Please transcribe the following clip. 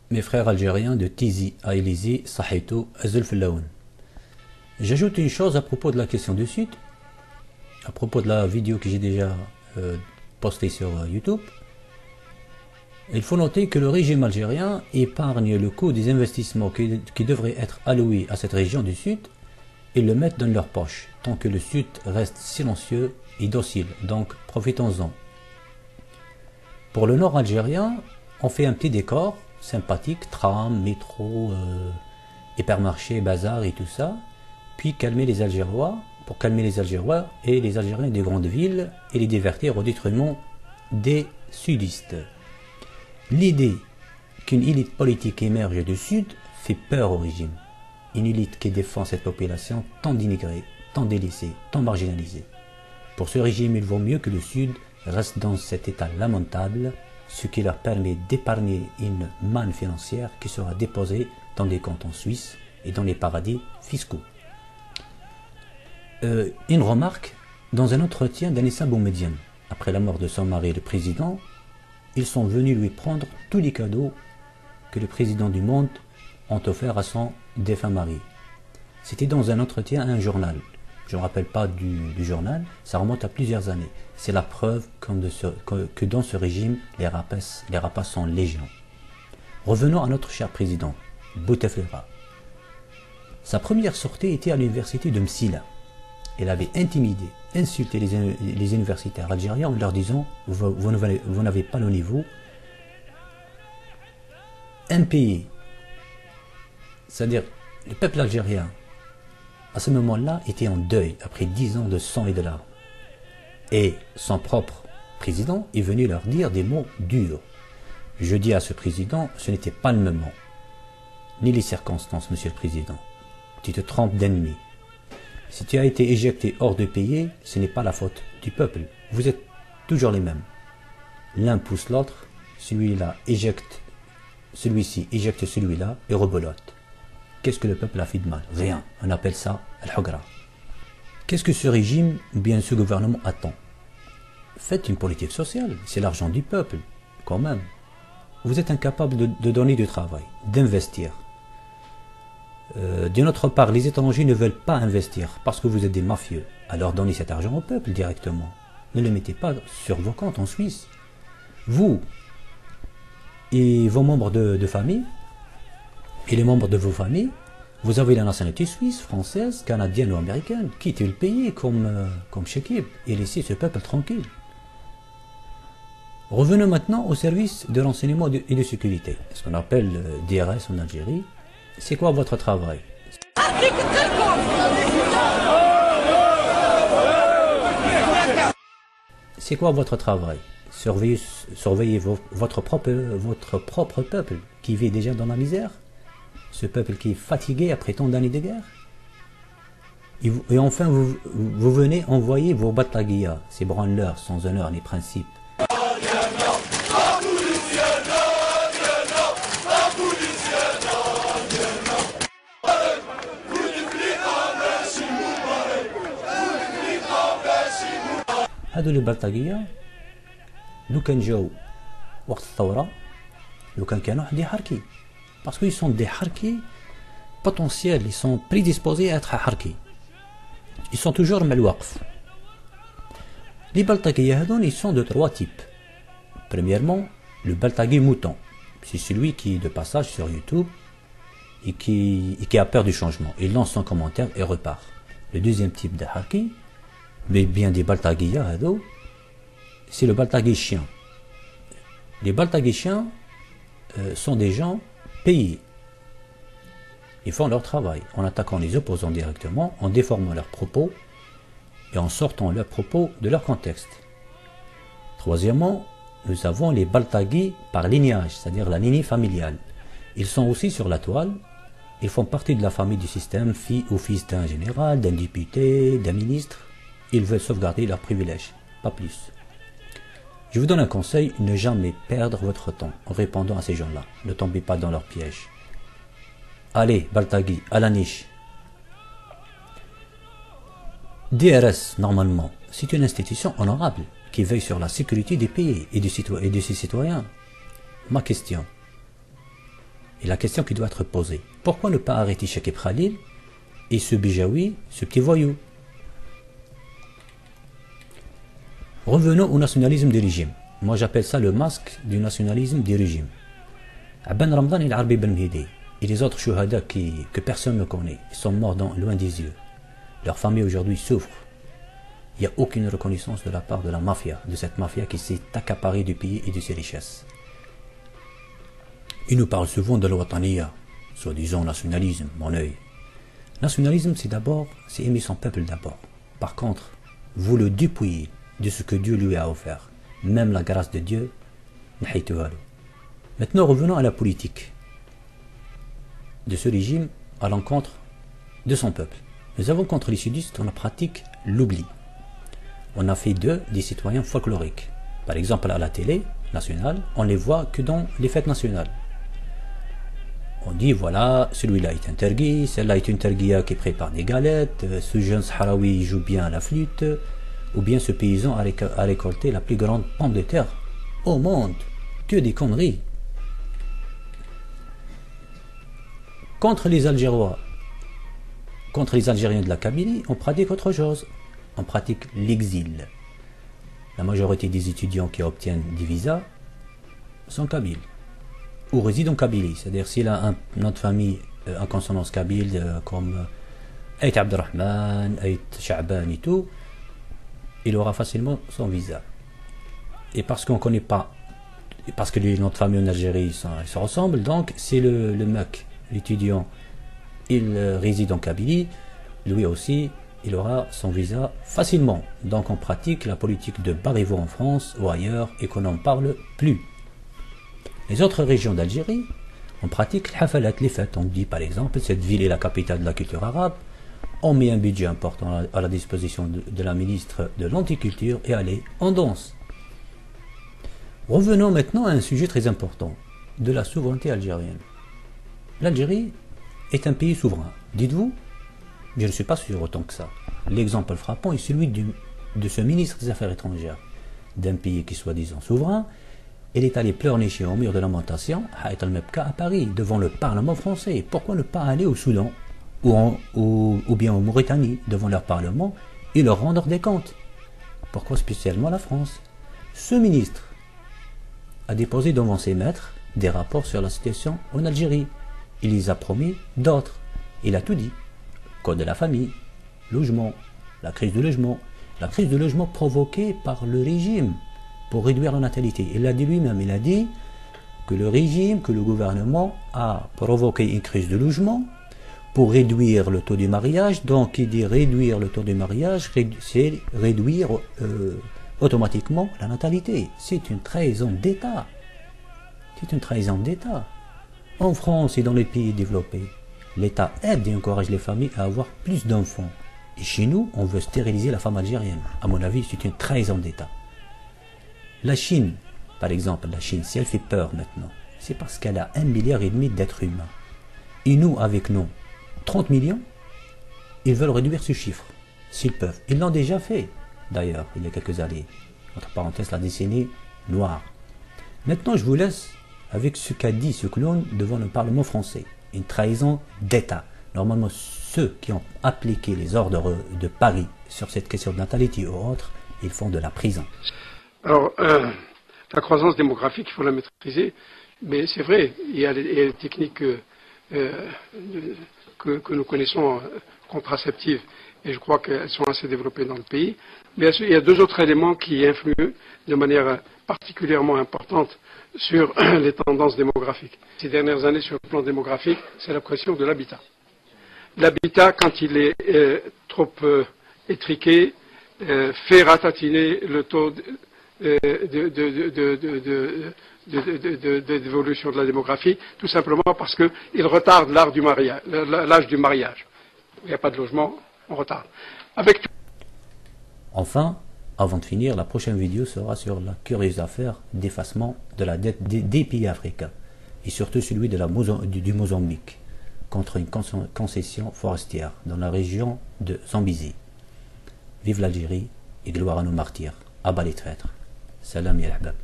mes frères algériens de Tizi, Ailizi, Sahitou, Azulflaoun. J'ajoute une chose à propos de la question du Sud, à propos de la vidéo que j'ai déjà postée sur YouTube. Il faut noter que le régime algérien épargne le coût des investissements qui devraient être alloués à cette région du Sud et le mettent dans leur poche, tant que le Sud reste silencieux et docile, donc profitons-en. Pour le nord algérien, on fait un petit décor sympathique, tram, métro, hypermarché, bazar et tout ça, puis calmer les Algérois, pour calmer les Algérois et les Algériens des grandes villes et les divertir au détriment des sudistes. L'idée qu'une élite politique émerge du Sud fait peur au régime. Une élite qui défend cette population tant dénigrée, tant délaissée, tant marginalisée. Pour ce régime, il vaut mieux que le Sud reste dans cet état lamentable, ce qui leur permet d'épargner une manne financière qui sera déposée dans des comptes en Suisse et dans les paradis fiscaux. Une remarque, dans un entretien d'Anissa Boumediene, après la mort de son mari, le président, ils sont venus lui prendre tous les cadeaux que le président du monde ont offerts à son défunt mari. C'était dans un entretien à un journal. Je ne me rappelle pas du journal, ça remonte à plusieurs années. C'est la preuve que dans ce régime, les rapaces sont légion. Revenons à notre cher président, Bouteflika. Sa première sortie était à l'université de Msila. Il avait intimidé, insulté les universitaires algériens en leur disant « Vous n'avez pas le niveau ». Un pays, c'est-à-dire le peuple algérien, à ce moment-là, était en deuil après 10 ans de sang et de larmes. Et son propre président est venu leur dire des mots durs. Je dis à ce président, ce n'était pas le moment, ni les circonstances, monsieur le président. Tu te trompes d'ennemi. Si tu as été éjecté hors de pays, ce n'est pas la faute du peuple. Vous êtes toujours les mêmes. L'un pousse l'autre, celui-là éjecte, celui-ci éjecte celui-là et rebelote. Qu'est-ce que le peuple a fait de mal? Rien. On appelle ça al-hugra. Qu'est-ce que ce régime ou bien ce gouvernement attend? Faites une politique sociale. C'est l'argent du peuple, quand même. Vous êtes incapable de donner du travail, d'investir. D'une autre part, les étrangers ne veulent pas investir parce que vous êtes des mafieux. Alors donnez cet argent au peuple directement. Ne le mettez pas sur vos comptes en Suisse. Vous et vos membres de famille, et les membres de vos familles, vous avez la nationalité suisse, française, canadienne ou américaine. Quittez le pays comme Chekib et laissez ce peuple tranquille. Revenons maintenant au service de renseignement et de sécurité, ce qu'on appelle DRS en Algérie. C'est quoi votre travail? C'est quoi votre travail? Surveiller votre propre peuple qui vit déjà dans la misère? Ce peuple qui est fatigué après tant d'années de guerre? Et enfin, vous venez envoyer vos bataguillas, ces branleurs sans honneur ni principe. هادو لي بلطاقية لو كان جاو وقت الثورة لو كانوا حد يحركي parce qu'ils sont des harkis potentiels, ils sont prédisposés à être harkis. Ils sont toujours مع الوقف. Les baltaguiya هادون ils sont de 3 types. Premièrement, le baltagui mouton. C'est celui qui est de passage sur YouTube et qui a peur du changement. Il lance son commentaire et repart. Le deuxième type de harki, mais bien des baltaguiya hado, c'est le baltagui chien. Les baltagui chiens sont des gens payés. Ils font leur travail en attaquant les opposants directement, en déformant leurs propos et en sortant leurs propos de leur contexte. Troisièmement, nous avons les baltagui par lignage, c'est-à-dire la lignée familiale. Ils sont aussi sur la toile, ils font partie de la famille du système, fille ou fils d'un général, d'un député, d'un ministre. Ils veulent sauvegarder leurs privilèges, pas plus. Je vous donne un conseil, ne jamais perdre votre temps en répondant à ces gens-là. Ne tombez pas dans leur piège. Allez, Baltagui, à la niche. DRS, normalement, c'est une institution honorable qui veille sur la sécurité des pays et de ses citoyens. Ma question, Et la question qui doit être posée, pourquoi ne pas arrêter Chakib Khalil et ce Bijawi, ce petit voyou? Revenons au nationalisme du régime. Moi j'appelle ça le masque du nationalisme du régime. Aban Ramadan et l'Arbi Ben Mhidi et les autres shuhada que personne ne connaît, ils sont morts loin des yeux. Leurs familles aujourd'hui souffrent. Il n'y a aucune reconnaissance de la part de la mafia, de cette mafia qui s'est accaparée du pays et de ses richesses. Ils nous parlent souvent de l'Ouattaniya, soi-disant nationalisme, mon œil. Nationalisme, c'est aimer son peuple d'abord. Par contre, vous le dépouillez de ce que Dieu lui a offert. Même la grâce de Dieu, maintenant revenons à la politique de ce régime à l'encontre de son peuple. Nous avons contre les sudistes, on pratique l'oubli. On a fait d'eux des citoyens folkloriques. Par exemple, à la télé nationale, on ne les voit que dans les fêtes nationales. On dit, voilà, celui-là est un tergui, celle-là est une terguia qui prépare des galettes, ce jeune sahraoui joue bien à la flûte, ou bien ce paysan a récolté la plus grande pomme de terre au monde. Que des conneries. Contre les Algérois, contre les Algériens de la Kabylie, on pratique autre chose. On pratique l'exil. La majorité des étudiants qui obtiennent des visas sont kabyles ou résident en Kabylie, c'est-à-dire s'il a un nom de famille en consonance kabyle comme Ait Abdelrahman, Ait Sha'ban et tout, il aura facilement son visa. Et parce qu'on ne connaît pas, parce que les noms de famille en Algérie se ressemblent, donc c'est le mec, l'étudiant, il réside en Kabylie, lui aussi, il aura son visa facilement. Donc on pratique la politique de Barivo en France ou ailleurs et qu'on n'en parle plus. Les autres régions d'Algérie, on pratique l'hafalat, les fêtes. On dit par exemple, cette ville est la capitale de la culture arabe, on met un budget important à la disposition de la ministre de l'Anticulture et allez, on danse. Revenons maintenant à un sujet très important, de la souveraineté algérienne. L'Algérie est un pays souverain, dites-vous? Je ne suis pas sûr autant que ça. L'exemple frappant est celui de ce ministre des Affaires étrangères d'un pays qui soit disant souverain. Il est allé pleurnicher au mur de lamentation à Paris, devant le Parlement français. Pourquoi ne pas aller au Soudan ou bien en Mauritanie, devant leur Parlement, et leur rendre des comptes? Pourquoi spécialement la France? Ce ministre a déposé devant ses maîtres des rapports sur la situation en Algérie. Il les a promis d'autres. Il a tout dit. Code de la famille, logement, la crise de logement provoquée par le régime pour réduire la natalité. Il l'a dit lui-même, il a dit que le régime, que le gouvernement a provoqué une crise de logement pour réduire le taux du mariage. Donc il dit réduire le taux du mariage, c'est réduire automatiquement la natalité. C'est une trahison d'État. C'est une trahison d'État. En France et dans les pays développés, l'État aide et encourage les familles à avoir plus d'enfants. Et chez nous, on veut stériliser la femme algérienne. À mon avis, c'est une trahison d'État. La Chine, par exemple, si elle fait peur maintenant, c'est parce qu'elle a 1,5 milliard d'êtres humains. Et nous, avec nos 30 millions, ils veulent réduire ce chiffre, s'ils peuvent. Ils l'ont déjà fait, d'ailleurs, il y a quelques années. Entre parenthèses, la décennie noire. Maintenant, je vous laisse avec ce qu'a dit ce clown devant le Parlement français. Une trahison d'État. Normalement, ceux qui ont appliqué les ordres de Paris sur cette question de natalité ou autre, ils font de la prison. Alors, la croissance démographique, il faut la maîtriser, mais c'est vrai, il y a les techniques que nous connaissons, contraceptives, et je crois qu'elles sont assez développées dans le pays. Mais il y a deux autres éléments qui influent de manière particulièrement importante sur les tendances démographiques. Ces dernières années, sur le plan démographique, c'est la question de l'habitat. L'habitat, quand il est trop étriqué, fait ratatiner le taux d'évolution de la démographie, tout simplement parce qu'il retarde l'âge du mariage. Il n'y a pas de logement, on retarde. Enfin, avant de finir, la prochaine vidéo sera sur la curieuse affaire d'effacement de la dette des pays africains, et surtout celui du Mozambique, contre une concession forestière dans la région de Zambézie. Vive l'Algérie et gloire à nos martyrs. À bas les traîtres. Salam ya l'ahbab.